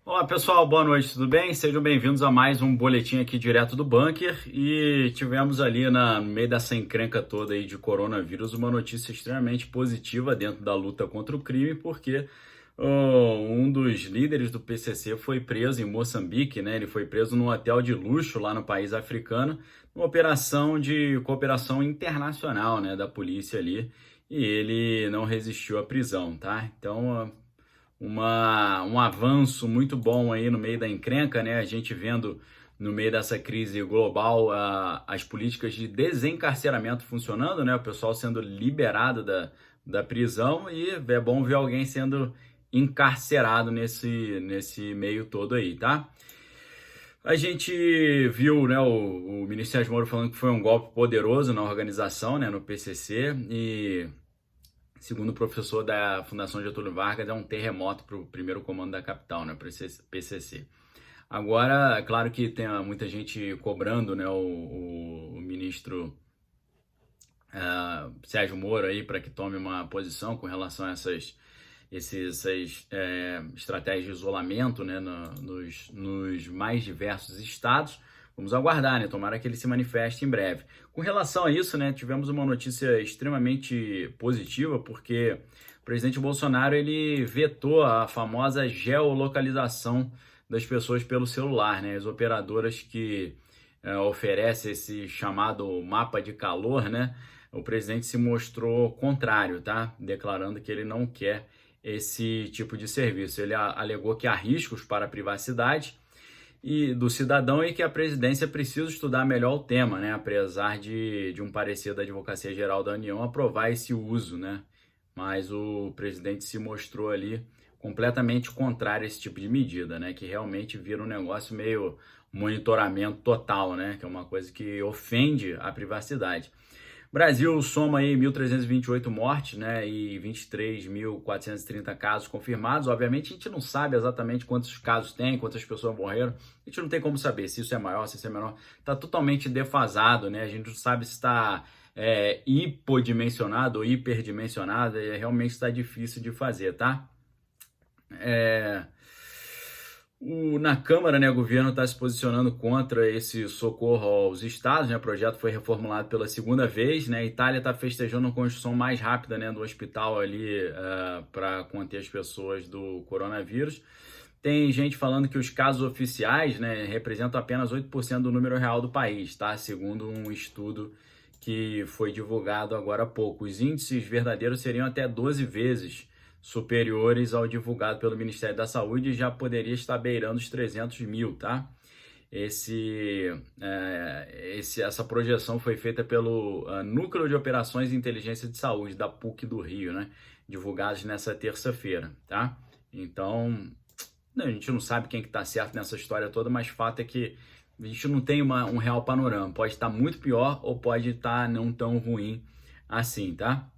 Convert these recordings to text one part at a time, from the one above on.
Olá pessoal, boa noite, tudo bem? Sejam bem-vindos a mais um boletim aqui direto do bunker. E tivemos ali no meio dessa encrenca toda aí de coronavírus uma notícia extremamente positiva dentro da luta contra o crime, porque um dos líderes do PCC foi preso em Moçambique, né? Ele foi preso num hotel de luxo lá no país africano, uma operação de cooperação internacional, né, da polícia ali, e ele não resistiu à prisão, tá? Então, um avanço muito bom aí no meio da encrenca, né? A gente vendo no meio dessa crise global as políticas de desencarceramento funcionando, né? O pessoal sendo liberado da prisão e é bom ver alguém sendo encarcerado nesse meio todo aí, tá? A gente viu, né, o ministro Sérgio Moro falando que foi um golpe poderoso na organização, né, no PCC, e segundo o professor da Fundação Getúlio Vargas, é um terremoto para o primeiro comando da capital, né, para PCC. Agora, é claro que tem muita gente cobrando, né, o ministro Sérgio Moro aí para que tome uma posição com relação a essas estratégias de isolamento, né, nos mais diversos estados. Vamos aguardar, né? Tomara que ele se manifeste em breve. Com relação a isso, né, tivemos uma notícia extremamente positiva, porque o presidente Bolsonaro ele vetou a famosa geolocalização das pessoas pelo celular, né? As operadoras que oferecem esse chamado mapa de calor, né? O presidente se mostrou contrário, tá? Declarando que ele não quer esse tipo de serviço. Ele alegou que há riscos para a privacidade e do cidadão e que a presidência precisa estudar melhor o tema, né? Apesar de um parecer da Advocacia Geral da União aprovar esse uso, né? Mas o presidente se mostrou ali completamente contrário a esse tipo de medida, né? Que realmente vira um negócio meio monitoramento total, né? Que é uma coisa que ofende a privacidade. Brasil soma aí 1.328 mortes, né, e 23.430 casos confirmados. Obviamente, a gente não sabe exatamente quantos casos tem, quantas pessoas morreram. A gente não tem como saber se isso é maior, se isso é menor. Está totalmente defasado, né? A gente não sabe se está hipodimensionado ou hiperdimensionado. Realmente está difícil de fazer, tá? Na Câmara, né, o governo está se posicionando contra esse socorro aos estados, né? O projeto foi reformulado pela segunda vez, né? A Itália está festejando uma construção mais rápida, né, do hospital ali para conter as pessoas do coronavírus. Tem gente falando que os casos oficiais, né, representam apenas 8% do número real do país, tá? Segundo um estudo que foi divulgado agora há pouco. Os índices verdadeiros seriam até 12 vezes superiores ao divulgado pelo Ministério da Saúde e já poderia estar beirando os 300 mil, tá? Essa projeção foi feita pelo Núcleo de Operações de Inteligência de Saúde da PUC do Rio, né? Divulgados nessa terça-feira, tá? Então, a gente não sabe quem que tá certo nessa história toda, mas fato é que a gente não tem um real panorama. Pode estar muito pior ou pode estar não tão ruim assim, tá?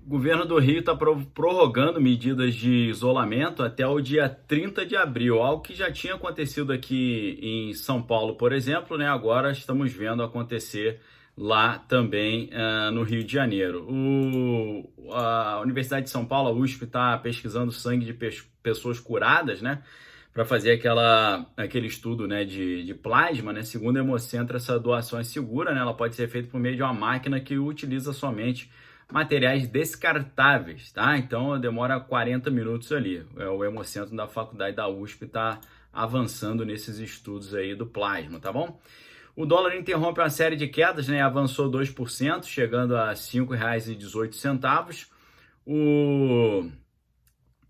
O governo do Rio está prorrogando medidas de isolamento até o dia 30 de abril, algo que já tinha acontecido aqui em São Paulo, por exemplo, né? Agora estamos vendo acontecer lá também no Rio de Janeiro. A Universidade de São Paulo, a USP, está pesquisando sangue de pessoas curadas, né? Para fazer aquele estudo, né, de plasma, né? Segundo o Hemocentro, essa doação é segura, né? Ela pode ser feita por meio de uma máquina que utiliza somente materiais descartáveis, tá? Então demora 40 minutos ali. O Hemocentro da Faculdade da USP está avançando nesses estudos aí do plasma, tá bom? O dólar interrompe uma série de quedas, né? Avançou 2%, chegando a R$ 5,18.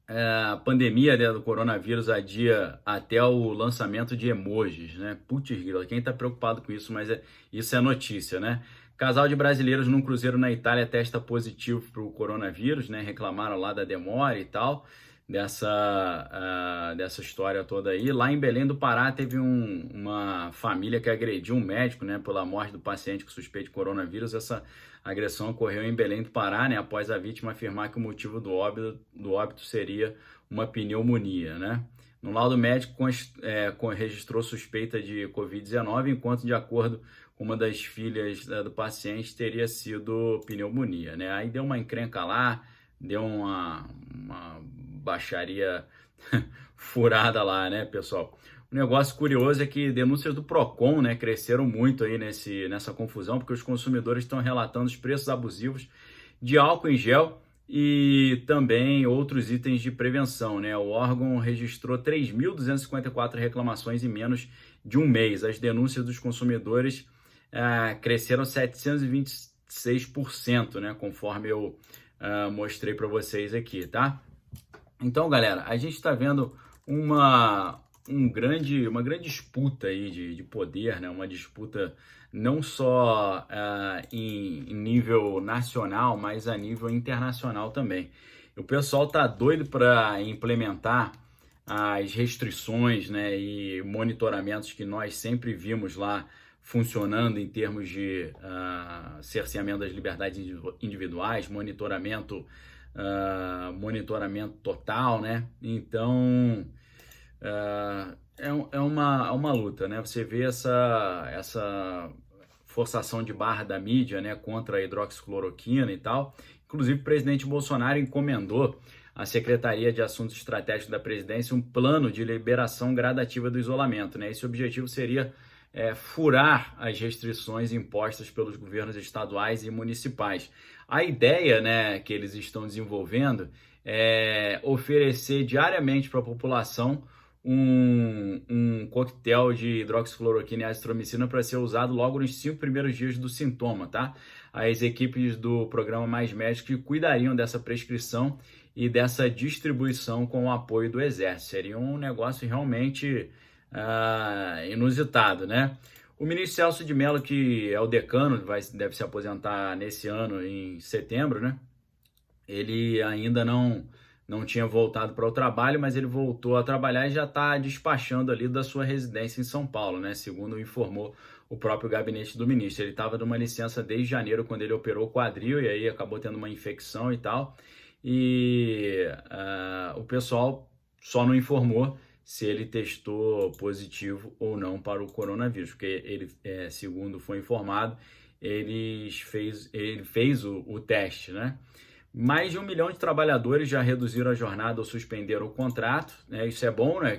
A pandemia, né, do coronavírus adia até o lançamento de emojis, né? Putz, quem tá preocupado com isso, mas isso é notícia, né? Casal de brasileiros num cruzeiro na Itália testa positivo para o coronavírus, né? Reclamaram lá da demora e tal, dessa história toda aí. Lá em Belém do Pará teve uma família que agrediu um médico, né? Pela morte do paciente com suspeito de coronavírus. Essa agressão ocorreu em Belém do Pará, né? Após a vítima afirmar que o motivo do óbito seria uma pneumonia, né? No laudo médico registrou suspeita de Covid-19, enquanto, de acordo com uma das filhas do paciente, teria sido pneumonia, né? Aí deu uma encrenca lá, deu uma baixaria furada lá, né, pessoal? O negócio curioso é que denúncias do Procon, né, cresceram muito aí nessa confusão, porque os consumidores estão relatando os preços abusivos de álcool em gel e também outros itens de prevenção, né? O órgão registrou 3.254 reclamações em menos de um mês. As denúncias dos consumidores cresceram 726%, né? Conforme eu mostrei para vocês aqui, tá? Então, galera, a gente está vendo uma grande disputa aí de poder, né? Uma disputa não só em nível nacional, mas a nível internacional também. O pessoal tá doido para implementar as restrições, né, e monitoramentos que nós sempre vimos lá funcionando em termos de cerceamento das liberdades individuais, monitoramento total, né? Então é uma luta, né? Você vê essa forçação de barra da mídia, né, contra a hidroxicloroquina e tal. Inclusive, o presidente Bolsonaro encomendou à Secretaria de Assuntos Estratégicos da Presidência um plano de liberação gradativa do isolamento, né? Esse objetivo seria furar as restrições impostas pelos governos estaduais e municipais. A ideia, né, que eles estão desenvolvendo é oferecer diariamente para a população um coquetel de hidroxicloroquina e azitromicina para ser usado logo nos 5 primeiros dias do sintoma, tá? As equipes do programa Mais Médicos cuidariam dessa prescrição e dessa distribuição com o apoio do Exército. Seria um negócio realmente inusitado, né? O ministro Celso de Mello, que é o decano, deve se aposentar nesse ano, em setembro, né? Ele ainda não tinha voltado para o trabalho, mas ele voltou a trabalhar e já está despachando ali da sua residência em São Paulo, né? Segundo informou o próprio gabinete do ministro. Ele estava numa licença desde janeiro, quando ele operou o quadril, e aí acabou tendo uma infecção e tal. E o pessoal só não informou se ele testou positivo ou não para o coronavírus, porque ele, segundo foi informado, ele fez o teste, né? Mais de 1 milhão de trabalhadores já reduziram a jornada ou suspenderam o contrato, né? Isso é bom, né?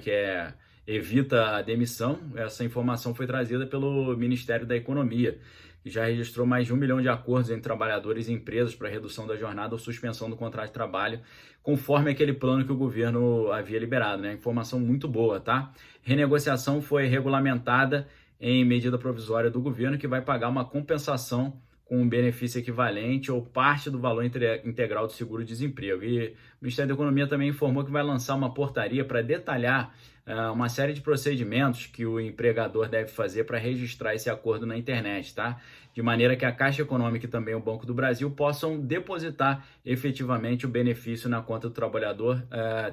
Evita a demissão. Essa informação foi trazida pelo Ministério da Economia, que já registrou mais de 1 milhão de acordos entre trabalhadores e empresas para redução da jornada ou suspensão do contrato de trabalho, conforme aquele plano que o governo havia liberado, né? Informação muito boa, tá? Renegociação foi regulamentada em medida provisória do governo, que vai pagar uma compensação com um benefício equivalente ou parte do valor integral do seguro-desemprego. E o Ministério da Economia também informou que vai lançar uma portaria para detalhar uma série de procedimentos que o empregador deve fazer para registrar esse acordo na internet, tá? De maneira que a Caixa Econômica e também o Banco do Brasil possam depositar efetivamente o benefício na conta do trabalhador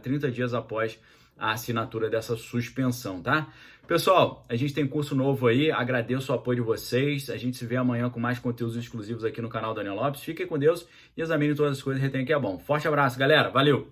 30 dias após a assinatura dessa suspensão, tá? Pessoal, a gente tem curso novo aí, agradeço o apoio de vocês, a gente se vê amanhã com mais conteúdos exclusivos aqui no canal Daniel Lopes. Fiquem com Deus e examine todas as coisas e retenha que é bom. Forte abraço, galera, valeu!